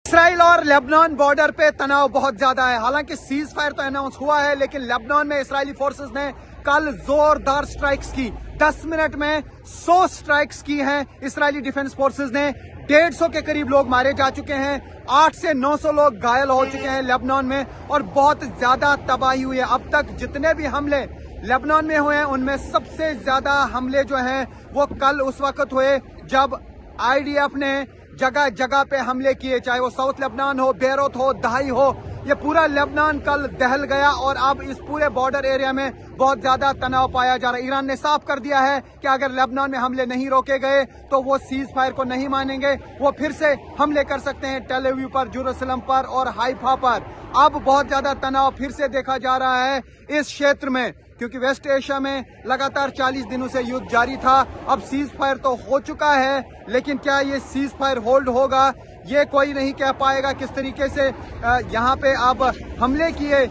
Israel और Lebanon border पे तनाव बहुत ज्यादा है। हालांकि सीज फायर तो अनाउंस हुआ है, लेकिन लेबनान में इसराइली फोर्सेस ने कल जोरदार स्ट्राइक्स की। 10 मिनट में 100 स्ट्राइक्स की हैं इसराइली डिफेंस फोर्सेस ने। 150 के करीब लोग मारे जा चुके हैं, 8 से 900 लोग घायल हो चुके हैं लेबनान में, और बहुत ज्यादा तबाही हुई है। अब तक जितने भी हमले लेबनान में हुए हैं, उनमें सबसे ज्यादा हमले जो हैं वो कल उस वक्त हुए जब आईडीएफ ने जगह जगह पे हमले किए, चाहे वो साउथ लेबनान हो, बेरूत हो, दहाई हो। ये पूरा लेबनान कल दहल गया और अब इस पूरे बॉर्डर एरिया में बहुत ज्यादा तनाव पाया जा रहा है। ईरान ने साफ कर दिया है कि अगर लेबनान में हमले नहीं रोके गए तो वो सीज फायर को नहीं मानेंगे, वो फिर से हमले कर सकते हैं टेल अवीव पर, जेरूसलम पर और हाइफा पर। अब बहुत ज्यादा तनाव फिर से देखा जा रहा है इस क्षेत्र में, क्योंकि वेस्ट एशिया में लगातार 40 दिनों से युद्ध जारी था। अब सीज फायर तो हो चुका है, लेकिन क्या ये सीज फायर होल्ड होगा, ये कोई नहीं कह पाएगा। किस तरीके से यहाँ पे अब हमले किए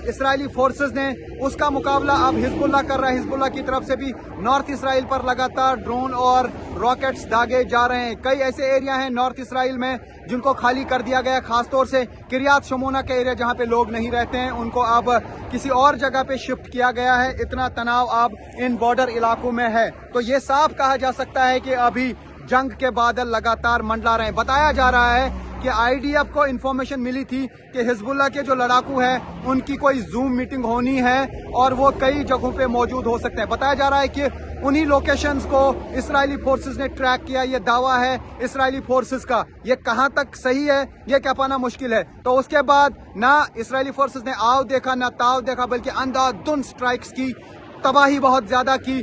इस्राएली फोर्सेस ने, उसका मुकाबला अब हिजबुल्लाह कर रहा है। हिजबुल्लाह की तरफ से भी नॉर्थ इसराइल पर लगातार ड्रोन और रॉकेट्स दागे जा रहे हैं। कई ऐसे एरिया हैं नॉर्थ इसराइल में जिनको खाली कर दिया गया, खासतौर से किरियात शमोना के एरिया जहाँ पे लोग नहीं रहते हैं, उनको अब किसी और जगह पे शिफ्ट किया गया है। इतना तनाव अब इन बॉर्डर इलाकों में है, तो ये साफ कहा जा सकता है कि अभी जंग के बादल लगातार मंडरा रहे हैं। बताया जा रहा है कि आईडीएफ को इंफॉर्मेशन मिली थी कि हिजबुल्लाह के जो लड़ाकू हैं उनकी कोई जूम मीटिंग होनी है और वो कई जगहों पे मौजूद हो सकते हैं। बताया जा रहा है कि उन्हीं लोकेशंस को इस्राएली फोर्सेस ने ट्रैक किया। ये दावा है इस्राएली फोर्सेस का, ये कहां तक सही है ये कह पाना मुश्किल है। तो उसके बाद ना इस्राएली फोर्सेस ने आव देखा ना ताव देखा, बल्कि अंधाधुंध स्ट्राइक्स की, तबाही बहुत ज्यादा की।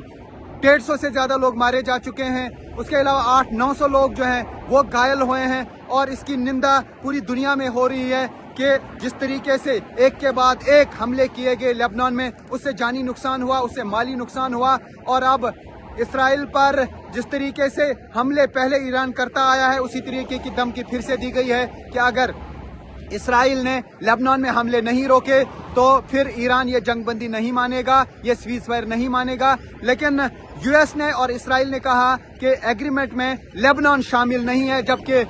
150 से ज्यादा लोग मारे जा चुके हैं। उसके अलावा 800-900 लोग जो हैं वो घायल हुए हैं, और इसकी निंदा पूरी दुनिया में हो रही है कि जिस तरीके से एक के बाद एक हमले किए गए लेबनान में, उससे जानी नुकसान हुआ, उससे माली नुकसान हुआ। और अब इसराइल पर जिस तरीके से हमले पहले ईरान करता आया है, उसी तरीके की धमकी फिर से दी गई है कि अगर इसराइल ने लेबनान में हमले नहीं रोके तो फिर ईरान ये जंगबंदी नहीं मानेगा, ये सीज फायर नहीं मानेगा। लेकिन यूएस ने और इसराइल ने कहा कि एग्रीमेंट में लेबनान शामिल नहीं है, जबकि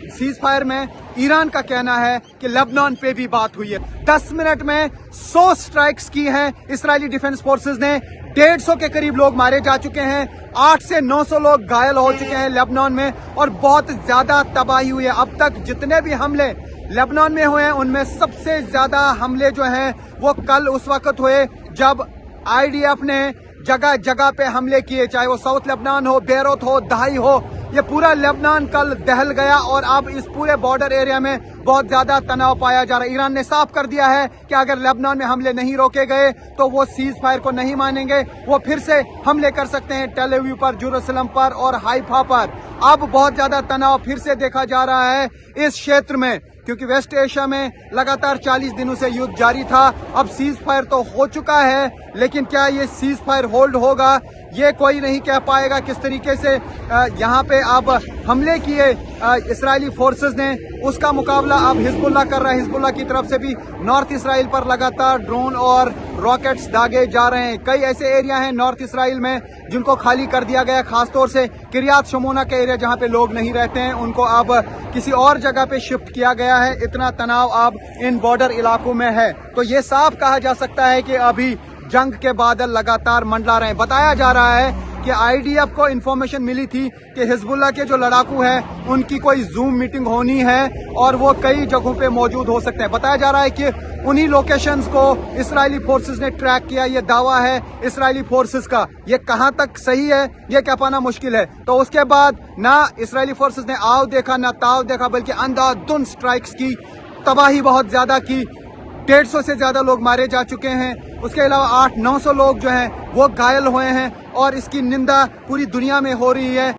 सीज फायर में ईरान का कहना है कि लेबनान पे भी बात हुई है। 10 मिनट में 100 स्ट्राइक्स की हैं इसराइली डिफेंस फोर्सेस ने। 150 के करीब लोग मारे जा चुके हैं, 8 से 900 लोग घायल हो चुके हैं लेबनान में, और बहुत ज्यादा तबाही हुई है। अब तक जितने भी हमले लेबनान में हुए हैं, उनमें सबसे ज्यादा हमले जो हैं वो कल उस वक्त हुए जब आईडीएफ ने जगह जगह पे हमले किए, चाहे वो साउथ लेबनान हो, बेरूत हो, दहाई हो। ये पूरा लेबनान कल दहल गया और अब इस पूरे बॉर्डर एरिया में बहुत ज्यादा तनाव पाया जा रहा है। ईरान ने साफ कर दिया है कि अगर लेबनान में हमले नहीं रोके गए तो वो सीज फायर को नहीं मानेंगे, वो फिर से हमले कर सकते हैं टेल अवीव पर, जेरूसलम पर और हाइफा पर। अब बहुत ज्यादा तनाव फिर से देखा जा रहा है इस क्षेत्र में, क्योंकि वेस्ट एशिया में लगातार 40 दिनों से युद्ध जारी था। अब सीज फायर तो हो चुका है, लेकिन क्या ये सीज फायर होल्ड होगा, ये कोई नहीं कह पाएगा। किस तरीके से यहाँ पे अब हमले किए इस्राएली फोर्सेस ने, उसका मुकाबला अब हिजबुल्लाह कर रहा है। हिजबुल्लाह की तरफ से भी नॉर्थ इसराइल पर लगातार ड्रोन और रॉकेट्स दागे जा रहे हैं। कई ऐसे एरिया हैं नॉर्थ इसराइल में जिनको खाली कर दिया गया, खासतौर से किरियात शमोना के एरिया जहाँ पे लोग नहीं रहते हैं, उनको अब किसी और जगह पे शिफ्ट किया गया है। इतना तनाव अब इन बॉर्डर इलाकों में है, तो ये साफ कहा जा सकता है कि अभी जंग के बादल लगातार मंडरा रहे हैं। बताया जा रहा है कि आईडीएफ को इंफॉर्मेशन मिली थी कि हिजबुल्लाह के जो लड़ाकू हैं उनकी कोई जूम मीटिंग होनी है और वो कई जगहों पे मौजूद हो सकते हैं। बताया जा रहा है कि उन्हीं लोकेशंस को इस्राएली फोर्सेस ने ट्रैक किया। ये दावा है इस्राएली फोर्सेस का, ये कहां तक सही है ये कह पाना मुश्किल है। तो उसके बाद ना इस्राएली फोर्सेस ने आव देखा ना ताव देखा, बल्कि अंधाधुंध स्ट्राइक्स की, तबाही बहुत ज्यादा की। 150 से ज्यादा लोग मारे जा चुके हैं। उसके अलावा 800-900 लोग जो हैं वो घायल हुए हैं, और इसकी निंदा पूरी दुनिया में हो रही है